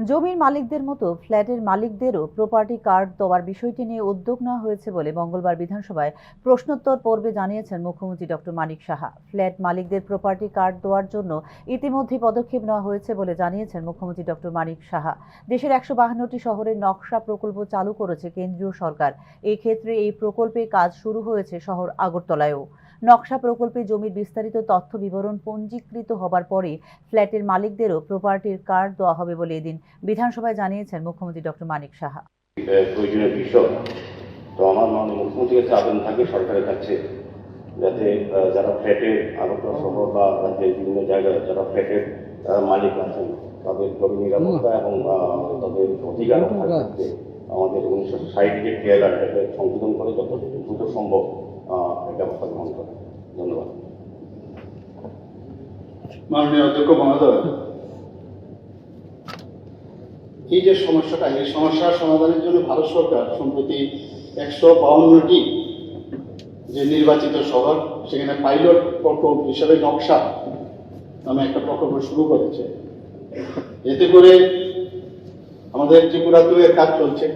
জমির মালিকদের মতো ফ্ল্যাটের মালিকদেরও প্রপার্টি কার্ড দেওয়ার বিষয়টি নিয়ে উদ্যোগ নেওয়া হয়েছে বলে মঙ্গলবার বিধানসভায় প্রশ্নোত্তর পর্বে জানিয়েছেন মুখ্যমন্ত্রী ডক্টর মানিক সাহা। ফ্ল্যাট মালিকদের প্রপার্টি কার্ড দেওয়ার জন্য ইতিমধ্যে পদক্ষেপ নেওয়া হয়েছে বলে জানিয়েছেন মুখ্যমন্ত্রী ডক্টর মানিক সাহা। দেশের ১৫২টি শহরের নকশা প্রকল্প চালু করেছে কেন্দ্রীয় সরকার। এই ক্ষেত্রে এই প্রকল্পে কাজ শুরু হয়েছে শহর আগরতলায়ও। নকশা প্রকল্পে জমির বিস্তারিত তথ্য বিবরণ পঞ্জীকৃত হবার পরে ফ্ল্যাটের মালিকদেরও প্রপার্টির কার্ড দেওয়া হবে বলে এদিন বিধানসভায় জানিয়েছেন মুখ্যমন্ত্রী ডক্টর মানিক সাহা। প্রয়োজনীয় বিষয় তো আমার মাননীয় মুখ্যমন্ত্রীর কাছে আবেদন থাকে সরকারের কাছে, যাতে যারা ফ্ল্যাটের আগরতলা শহর বা রাজ্যের বিভিন্ন জায়গায় যারা ফ্ল্যাটের মালিক আছেন তাদের জমি নিরাপত্তা এবং তাদের অধিকার থাকতে আমাদের 1960 যে টিআইআর সংশোধন করে যত দ্রুত সম্ভব ব্যবস্থা গ্রহণ করে। ধন্যবাদ। মাননীয় অধ্যক্ষ মহোদয়, এই যে সমস্যাটা, এই সমস্যার সমাধানের জন্য ভারত সরকার সম্প্রতি 152টি যে নির্বাচিত শহর সেখানে পাইলট প্রকল্প হিসাবে নকশা নামে একটা প্রকল্প শুরু করেছে। এতে করে আমাদের ত্রিপুরাতেও এর কাজ চলছে।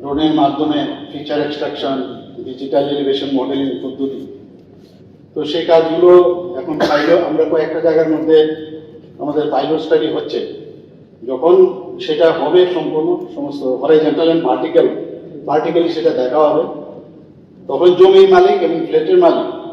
ড্রোনের মাধ্যমে feature extraction, digital elevation modelling পদ্ধতি, তো সেই কাজগুলো এখন আমরা কয়েকটা জায়গার মধ্যে আমাদের পাইলট স্টাডি হচ্ছে। যখন সেটা হবে সম্পূর্ণ সমস্ত হরাইজন্টাল এন্ড ভার্টিক্যালি সেটা দেখা হবে, তখন জমির মালিক এবং ফ্ল্যাটের মালিক